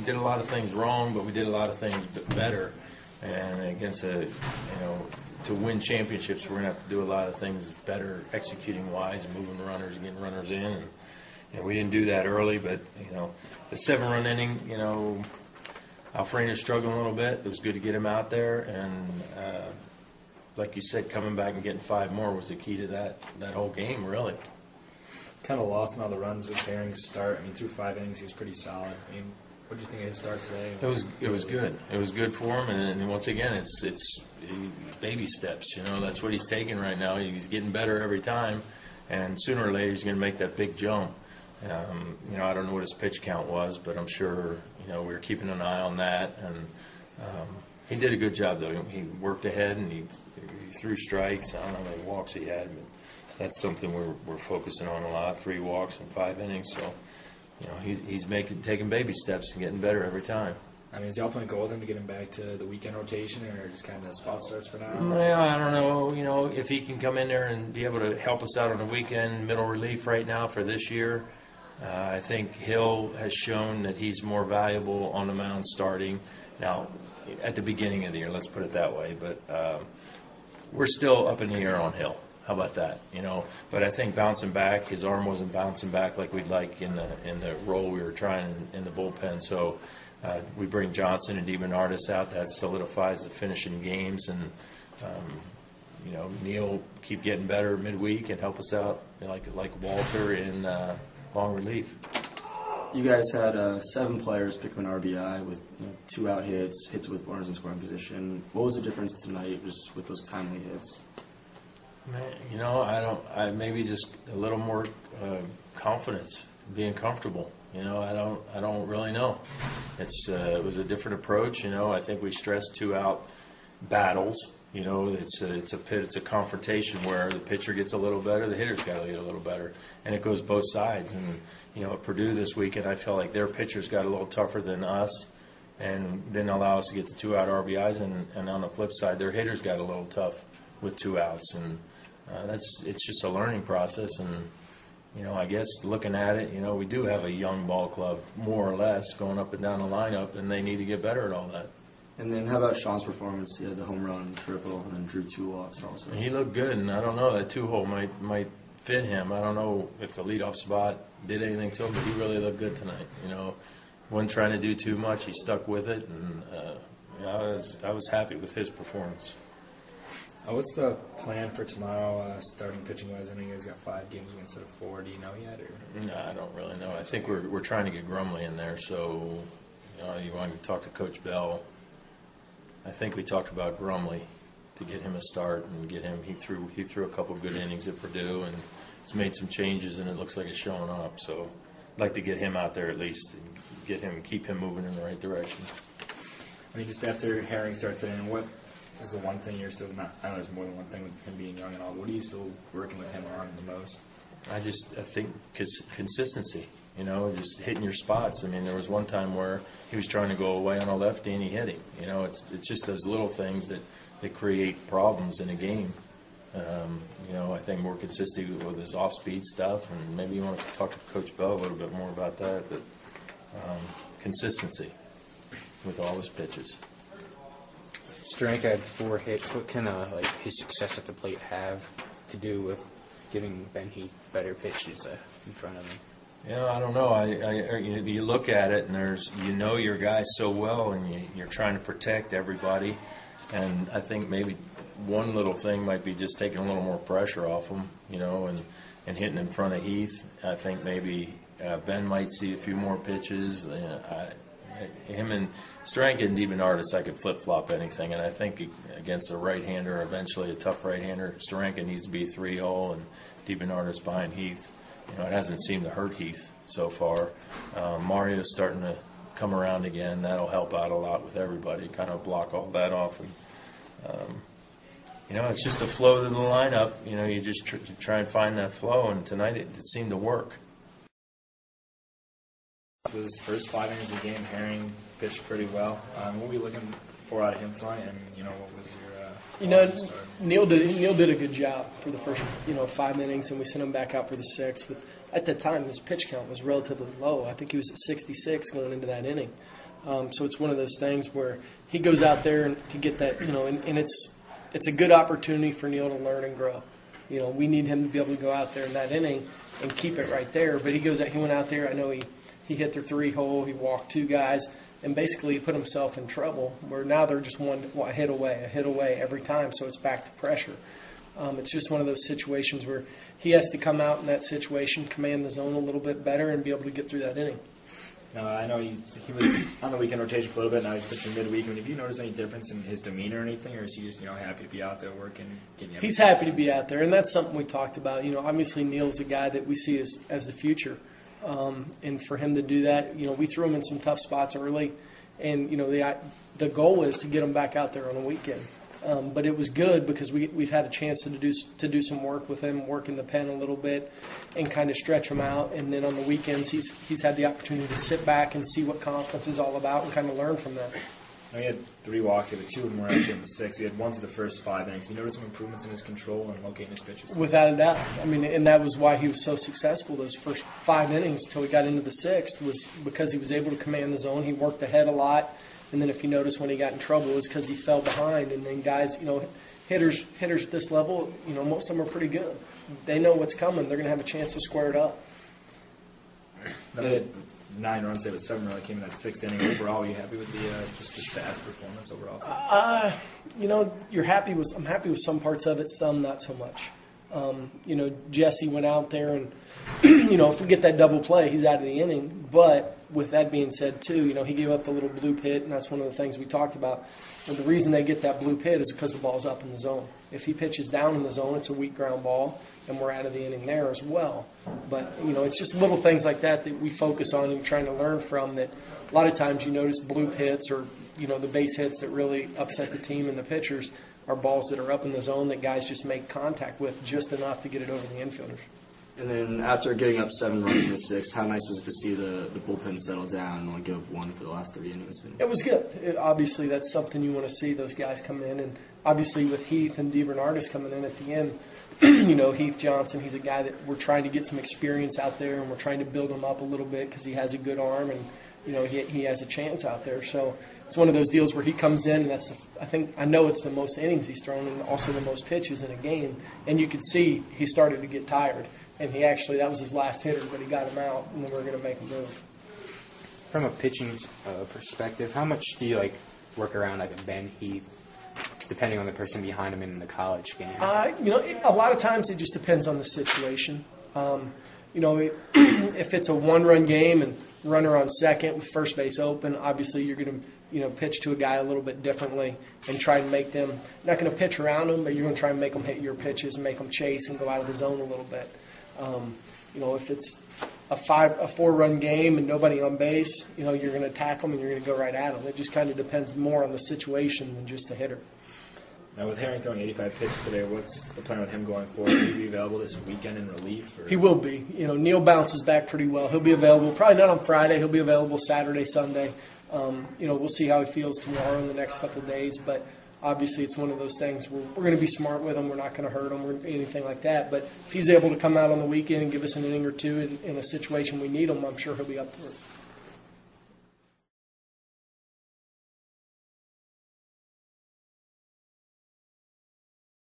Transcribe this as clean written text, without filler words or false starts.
did a lot of things wrong, but we did a lot of things better. And against to win championships, we're going to have to do a lot of things better, executing wise, moving runners, getting runners in. And, we didn't do that early, but, the 7-run inning, Alfrena's struggling a little bit. It was good to get him out there. And, like you said, coming back and getting 5 more was the key to that whole game, really. Kind of lost in all the runs with Herring's start. Through 5 innings, he was pretty solid. What did you think of his start today? It was good. It was good for him, and once again, it's baby steps. That's what he's taking right now. He's getting better every time, and sooner or later he's going to make that big jump. I don't know what his pitch count was, but I'm sure we were keeping an eye on that, and he did a good job though. He worked ahead and he threw strikes. I don't know how many walks he had, but that's something we're focusing on a lot. 3 walks in 5 innings, so. He's taking baby steps and getting better every time. Is the ultimate goal then to get him back to the weekend rotation, or just kind of spot starts for now? Well, I don't know. If he can come in there and be able to help us out on the weekend, middle relief right now for this year, I think Hill has shown that he's more valuable on the mound starting. Now, at the beginning of the year, let's put it that way, but we're still up in the air on Hill. How about that? But I think bouncing back, his arm wasn't bouncing back like we'd like in the role we were trying in the bullpen. So we bring Johnson and DiBernardis out. That solidifies the finishing games, and Neil keep getting better midweek and help us out like Walter in long relief. You guys had 7 players pick an RBI with 2 out hits with runners in scoring position. What was the difference tonight just with those timely hits? I maybe just a little more confidence, being comfortable. I don't really know. It was a different approach. I think we stressed 2-out battles. It's a confrontation where the pitcher gets a little better, the hitter's got to get a little better, and it goes both sides. And at Purdue this weekend, I felt like their pitchers got a little tougher than us, and didn't allow us to get the 2-out RBIs. And on the flip side, their hitters got a little tough with 2 outs, and it's just a learning process. And I guess looking at it, we do have a young ball club more or less going up and down the lineup, and they need to get better at all that. And then how about Sean's performance? He had the home run, triple, and then drew 2 walks also. He looked good, and I don't know, that 2-hole might fit him. I don't know if the leadoff spot did anything to him, but he really looked good tonight. Wasn't trying to do too much. He stuck with it, and I was happy with his performance. What's the plan for tomorrow, starting pitching-wise? I know you guys got 5 games instead of 4. Do you know yet? Or? No, I don't really know. I think we're trying to get Grumley in there, so you want to talk to Coach Bell. I think we talked about Grumley to get him a start and get him. He threw a couple of good innings at Purdue, and he's made some changes, and it looks like it's showing up. So I'd like to get him out there at least and keep him moving in the right direction. Just after Herring starts in, what is the one thing you're still not? I know there's more than one thing with him being young and all. What are you still working with him on the most? I think consistency. Just hitting your spots. There was one time where he was trying to go away on a lefty and he hit him. It's just those little things that create problems in a game. I think more consistent with his off-speed stuff, and maybe you want to talk to Coach Bell a little bit more about that. But consistency with all his pitches. Steranka had 4 hits. What can his success at the plate have to do with giving Ben Heath better pitches in front of him? I don't know. You look at it, and there's your guys so well, and you're trying to protect everybody. And I think maybe one little thing might be just taking a little more pressure off him, and hitting in front of Heath. I think maybe Ben might see a few more pitches. Him and Steranka and DiBernardis, I could flip-flop anything. And I think against a right-hander, eventually a tough right-hander, Steranka needs to be 3-hole, and DiBernardis behind Heath. It hasn't seemed to hurt Heath so far. Mario's starting to come around again. That'll help out a lot with everybody, kind of block all that off. And, it's just a flow to the lineup. You just try and find that flow, and tonight it seemed to work. For his first 5 innings of the game, Herring pitched pretty well. What were you looking for out of him tonight, and, what was your Neil did a good job for the first 5 innings, and we sent him back out for the 6th. At that time, his pitch count was relatively low. I think he was at 66 going into that inning. So it's one of those things where he goes out there and to get that, and it's a good opportunity for Neil to learn and grow. We need him to be able to go out there in that inning and keep it right there. But he went out there. I know he hit their 3-hole. He walked 2 guys, and basically he put himself in trouble. Where now they're just a hit away every time. So it's back to pressure. It's just one of those situations where he has to come out in that situation, command the zone a little bit better, and be able to get through that inning. Now, I know he was on the weekend rotation for a little bit. Now he's pitching midweek. Have you noticed any difference in his demeanor or anything, or is he just happy to be out there working? He's happy to be out there, and that's something we talked about. Obviously Neil's a guy that we see as the future, and for him to do that, we threw him in some tough spots early, and the goal is to get him back out there on a weekend. But it was good because we've had a chance to do some work with him, work in the pen a little bit, and kind of stretch him out. And then on the weekends, he's had the opportunity to sit back and see what conference is all about and kind of learn from that. Now, he had 3 walks, but 2 of them were actually in the 6th. He had 1 through the first 5 innings. Have you noticed some improvements in his control and locating his pitches? Without a doubt. And that was why he was so successful those first 5 innings until he got into the 6th, was because he was able to command the zone. He worked ahead a lot. And then if you notice when he got in trouble, it was because he fell behind. And then guys, hitters at this level, most of them are pretty good. They know what's coming. They're going to have a chance to square it up. Now, they had 9 runs there, but 7 really came in that 6th inning. Overall, are you happy with just the stats performance overall? I'm happy with some parts of it, some not so much. Jesse went out there and, if we get that double play, he's out of the inning. But with that being said, too, he gave up the little blue pit, and that's one of the things we talked about. And the reason they get that blue pit is because the ball's up in the zone. If he pitches down in the zone, it's a weak ground ball, and we're out of the inning there as well. But, it's just little things like that we focus on and trying to learn from, that a lot of times you notice blue pits or, the base hits that really upset the team and the pitchers are balls that are up in the zone that guys just make contact with just enough to get it over the infielders. And then after getting up 7 runs in the 6th, how nice was it to see the bullpen settle down and only give up 1 for the last 3 innings? It was good. Obviously, that's something you want to see, those guys come in. And obviously with Heath and DeBernardis coming in at the end, Heath Johnson, he's a guy that we're trying to get some experience out there, and we're trying to build him up a little bit because he has a good arm and, he has a chance out there. So it's one of those deals where he comes in, and I know it's the most innings he's thrown and also the most pitches in a game. And you could see he started to get tired. And that was his last hitter, but he got him out, and then we were going to make him move. From a pitching perspective, how much do you work around a Ben Heath, depending on the person behind him in the college game? A lot of times it just depends on the situation. If it's a 1-run game and runner on second with first base open, obviously you're going to pitch to a guy a little bit differently and try and make them, not going to pitch around them, but you're going to try and make them hit your pitches and make them chase and go out of the zone a little bit. If it's a 4-run game and nobody on base, you're going to attack them and you're going to go right at them. It just kind of depends more on the situation than just a hitter. Now, with Herring throwing 85 pitches today, what's the plan with him going forward? Will he be available this weekend in relief? Or? He will be. Neil bounces back pretty well. He'll be available, probably not on Friday. He'll be available Saturday, Sunday. We'll see how he feels tomorrow in the next couple of days. But obviously, it's one of those things where we're going to be smart with him. We're not going to hurt him or anything like that. But if he's able to come out on the weekend and give us an inning or two in a situation we need him, I'm sure he'll be up for it.